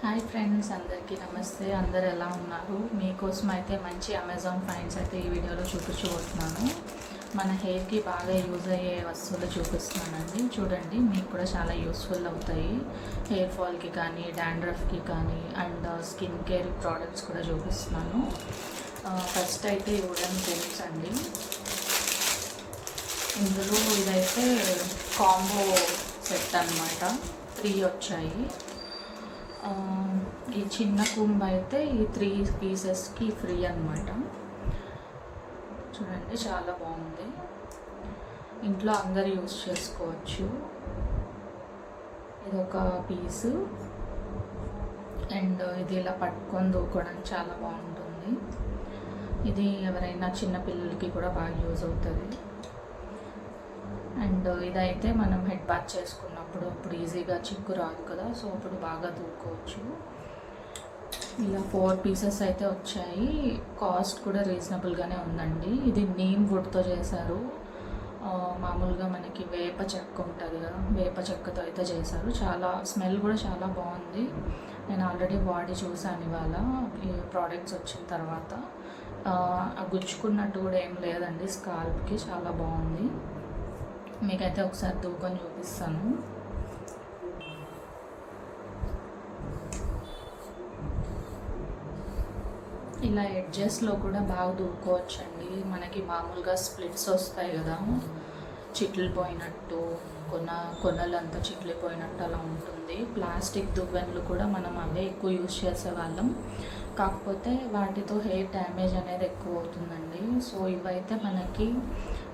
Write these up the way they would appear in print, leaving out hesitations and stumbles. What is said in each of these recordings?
Hi friends, అందరికీ నమస్తే. అందరు ఎలా ఉన్నారు? మీకోసం అయితే మంచి అమెజాన్ ఫైండ్స్ అయితే ఈ వీడియోలో చూపించబోతున్నాను. మన హెయిర్కి బాగా యూజ్ అయ్యే వస్తువులు చూపిస్తున్నానండి. చూడండి, మీకు కూడా చాలా యూస్ఫుల్ అవుతాయి. హెయిర్ ఫాల్కి కానీ, డాండ్రఫ్కి కానీ అండ్ స్కిన్ కేర్ ప్రోడక్ట్స్ కూడా చూపిస్తున్నాను. ఫస్ట్ అయితే వుడెన్ పెన్స్ అండి. ఇందులో ఇదైతే కాంబో సెట్ అన్నమాట. 3 వచ్చాయి. ఈ చిన్న కుంభ అయితే ఈ 3 పీసెస్కి ఫ్రీ అన్నమాట. చూడండి, చాలా బాగుంది. ఇంట్లో అందరు యూజ్ చేసుకోవచ్చు. ఇది ఒక పీసు అండ్ ఇది ఇలా పట్టుకొని దూకోవడానికి చాలా బాగుంటుంది. ఇది ఎవరైనా చిన్న పిల్లలకి కూడా బాగా యూజ్ అవుతుంది. అండ్ ఇదైతే మనం హెడ్ బాత్ చేసుకున్నప్పుడు అప్పుడు ఈజీగా చిక్కు రాదు కదా, సో అప్పుడు బాగా దూకోవచ్చు. ఇలా 4 పీసెస్ అయితే వచ్చాయి. కాస్ట్ కూడా రీజనబుల్గానే ఉందండి. ఇది నీమ్ వుడ్తో చేశారు. మామూలుగా మనకి వేప చెక్క ఉంటుంది కదా, వేప చెక్కతో అయితే చేశారు. చాలా స్మెల్ కూడా చాలా బాగుంది. నేను ఆల్రెడీ వాడి చూసాను ఇవాళ ఈ ప్రోడక్ట్స్ వచ్చిన తర్వాత. గుచ్చుకున్నట్టు కూడా ఏం లేదండి, స్కాల్ప్కి చాలా బాగుంది. మీకైతే ఒకసారి దూకొని చూపిస్తాను. ఇలా ఎడ్జెస్లో కూడా బాగా దూకోవచ్చండి. మనకి మామూలుగా స్ప్లిట్స్ వస్తాయి కదా, చిట్లిపోయినట్టు కొనలంతా చిట్లిపోయినట్టు అలా ఉంటుంది. ప్లాస్టిక్ దువ్వెనలు కూడా మనం అవే ఎక్కువ యూజ్ చేసేవాళ్ళం. కాకపోతే వాటితో హెయిర్ డ్యామేజ్ అనేది ఎక్కువ అవుతుందండి. సో ఇవైతే మనకి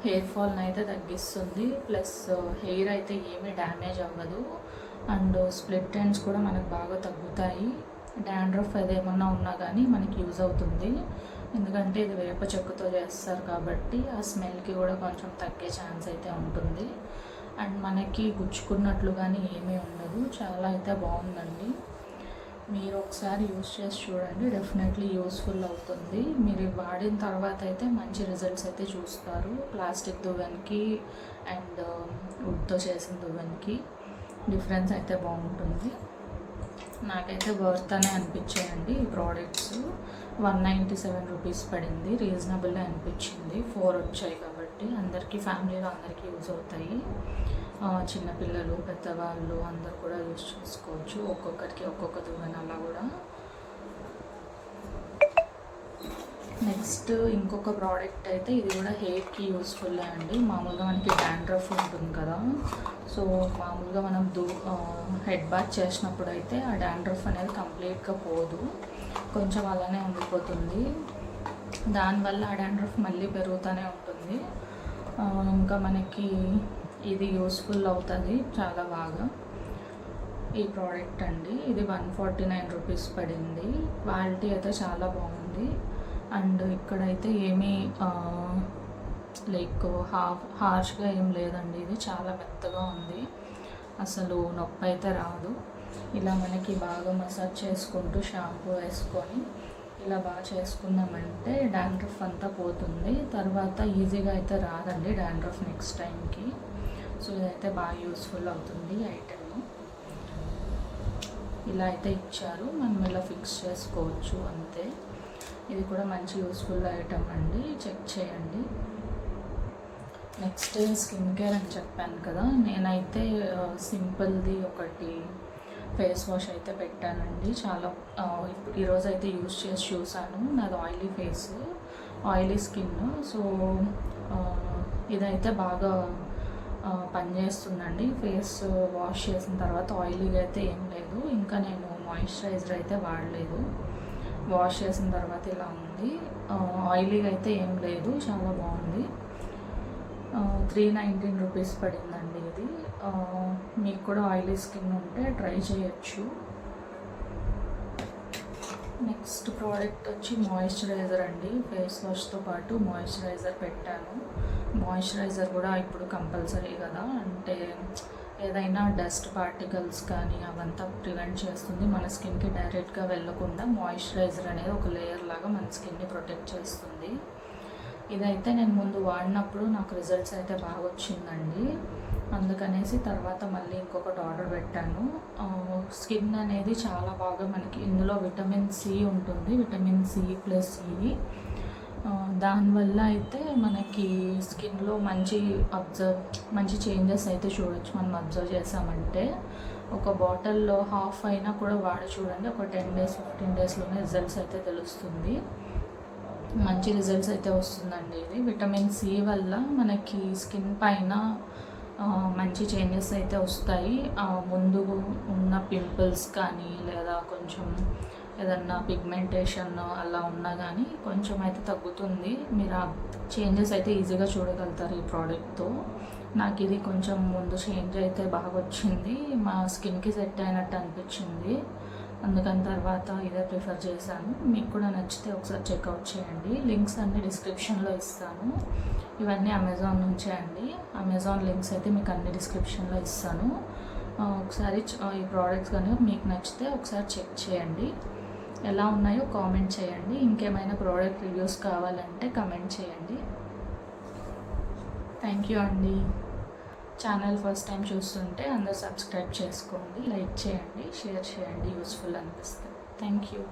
హెయిర్ ఫాల్ని అయితే తగ్గిస్తుంది, ప్లస్ హెయిర్ అయితే ఏమీ డ్యామేజ్ అవ్వదు. అండ్ స్ప్లిట్ ఎండ్స్ కూడా మనకు బాగా తగ్గుతాయి. డాండ్రఫ్ అదేమన్నా ఉన్నా కానీ మనకి యూజ్ అవుతుంది. ఎందుకంటే ఇది వేప చెక్కతో చేస్తారు కాబట్టి ఆ స్మెల్కి కూడా కొంచెం తగ్గే ఛాన్స్ అయితే ఉంటుంది. అండ్ మనకి గుచ్చుకున్నట్లు కానీ ఏమీ ఉండదు. చాలా అయితే బాగుందండి. మీరు ఒకసారి యూజ్ చేసి చూడండి, డెఫినెట్లీ యూస్ఫుల్ అవుతుంది. మీరు వాడిన తర్వాత అయితే మంచి రిజల్ట్స్ అయితే చూస్తారు. ప్లాస్టిక్ దువ్వెనకి అండ్ వుడ్తో చేసిన దువ్వెనకి డిఫరెన్స్ అయితే బాగుంటుంది. నాకైతే వర్త్ అనే అనిపించాయండి ఈ ప్రోడక్ట్స్. 197 రూపీస్ పడింది, రీజనబుల్ అనిపించింది. 4 వచ్చాయి కాబట్టి అందరికీ, ఫ్యామిలీలో అందరికీ యూజ్ అవుతాయి. చిన్నపిల్లలు, పెద్దవాళ్ళు అందరు కూడా యూజ్ చేసుకోవచ్చు. ఒక్కొక్కరికి ఒక్కొక్క దువ్వెన అలా కూడా. నెక్స్ట్ ఇంకొక ప్రోడక్ట్ అయితే ఇది కూడా హెయిర్కి యూస్ఫుల్ అండి. మామూలుగా మనకి డాండ్రఫ్ ఉంటుంది కదా, సో మామూలుగా మనం హెడ్ బాత్ చేసినప్పుడు అయితే ఆ డాండ్రఫ్ అనేది కంప్లీట్గా పోదు, కొంచెం అలానే ఉండిపోతుంది. దానివల్ల ఆ డాండ్రఫ్ మళ్ళీ పెరుగుతూనే ఉంటుంది. ఇంకా మనకి ఇది యూస్ఫుల్ అవుతుంది చాలా బాగా. ఈ ప్రోడక్ట్ అండి, ఇది 149 రూపీస్ పడింది. క్వాలిటీ అయితే చాలా బాగుంది. అండ్ ఇక్కడైతే ఏమీ లైక్ హార్ష్గా ఏం లేదండి. ఇది చాలా మెత్తగా ఉంది, అసలు నొప్పి అయితే రాదు. ఇలా మనకి బాగా మసాజ్ చేసుకుంటూ షాంపూ వేసుకొని ఇలా బాగా చేసుకున్నామంటే డాండ్రఫ్ అంతా పోతుంది. తర్వాత ఈజీగా అయితే రాదండి డాండ్రఫ్ నెక్స్ట్ టైంకి. సో ఇదైతే బాగా యూస్ఫుల్ అవుతుంది ఐటెమ్. ఇలా అయితే ఇచ్చారు, మనం ఇలా ఫిక్స్ చేసుకోవచ్చు అంతే. ఇది కూడా మంచి యూస్ఫుల్ ఐటమ్ అండి, చెక్ చేయండి. నెక్స్ట్ స్కిన్ కేర్ అని చెప్పాను కదా, నేనైతే సింపుల్ది ఒకటి ఫేస్ వాష్ అయితే పెట్టానండి. చాలా ఇప్పుడు ఈరోజు అయితే యూజ్ చేసి చూసాను. నాది oily face, oily skin. So ఇదైతే బాగా పనిచేస్తుందండి. ఫేస్ వాష్ చేసిన తర్వాత ఆయిలీగా అయితే ఏం లేదు. ఇంకా నేను మాయిశ్చరైజర్ అయితే వాడలేదు. వాష్ చేసిన తర్వాత ఇలా ఉంది. ఆయిలీగా అయితే ఏం లేదు, చాలా బాగుంది. 319 రూపీస్ పడిందండి ఇది. మీకు కూడా ఆయిలీ స్కిన్ ఉంటే ట్రై చేయొచ్చు. నెక్స్ట్ ప్రోడక్ట్ వచ్చి మాయిశ్చరైజర్ అండి. ఫేస్ వాష్తో పాటు మాయిశ్చరైజర్ పెట్టాను. మాయిశ్చరైజర్ కూడా ఇప్పుడు కంపల్సరీ కదా, అంటే ఏదైనా డస్ట్ పార్టికల్స్ కానీ అవంతా ప్రివెంట్ చేస్తుంది. మన స్కిన్కి డైరెక్ట్గా వెళ్ళకుండా మాయిశ్చరైజర్ అనేది ఒక లేయర్ లాగా మన స్కిన్ని ప్రొటెక్ట్ చేస్తుంది. ఇదైతే నేను ముందు వాడినప్పుడు నాకు రిజల్ట్స్ అయితే బాగా వచ్చిందండి. అందుకనేసి తర్వాత మళ్ళీ ఇంకొకటి ఆర్డర్ పెట్టాను. స్కిన్ అనేది చాలా బాగా మనకి ఇందులో విటమిన్ సి ఉంటుంది, విటమిన్ సి ప్లస్ ఈ. దానివల్ల అయితే మనకి స్కిన్లో మంచి చేంజెస్ అయితే చూడొచ్చు. మనం అబ్జర్వ్ చేసామంటే ఒక బాటిల్లో హాఫ్ అయినా కూడా వాడి చూడండి, ఒక 10 days 15 daysలోనే రిజల్ట్స్ అయితే తెలుస్తుంది. మంచి రిజల్ట్స్ అయితే వస్తుందండి. ఇది విటమిన్ సి వల్ల మనకి స్కిన్ పైన మంచి చేంజెస్ అయితే వస్తాయి. ముందు ఉన్న పింపుల్స్ కానీ లేదా కొంచెం ఏదన్నా పిగ్మెంటేషన్ అలా ఉన్నా కానీ కొంచెం అయితే తగ్గుతుంది. మీరు ఆ చేంజెస్ అయితే ఈజీగా చూడగలుగుతారు ఈ ప్రోడక్ట్తో. నాకు ఇది కొంచెం ముందు చేంజ్ అయితే బాగా వచ్చింది, మా స్కిన్కి సెట్ అయినట్టు అనిపించింది. అందుకని తర్వాత ఇదే ప్రిఫర్ చేశాను. మీకు కూడా నచ్చితే ఒకసారి చెక్అవుట్ చేయండి. లింక్స్ అన్నీ డిస్క్రిప్షన్లో ఇస్తాను. ఇవన్నీ అమెజాన్ నుంచే అండి. అమెజాన్ లింక్స్ అయితే మీకు అన్ని డిస్క్రిప్షన్లో ఇస్తాను. ఒకసారి ఈ ప్రోడక్ట్స్ కానీ మీకు నచ్చితే ఒకసారి చెక్ చేయండి. ఎలా ఉన్నాయో కామెంట్ చేయండి. ఇంకేమైనా ప్రోడక్ట్ రివ్యూస్ కావాలంటే కమెంట్ చేయండి. థ్యాంక్ యూ అండి. ఛానల్ ఫస్ట్ టైం చూస్తుంటే అందరూ సబ్స్క్రైబ్ చేసుకోండి, లైక్ చేయండి, షేర్ చేయండి యూస్ఫుల్ అనిపిస్తే. Thank you.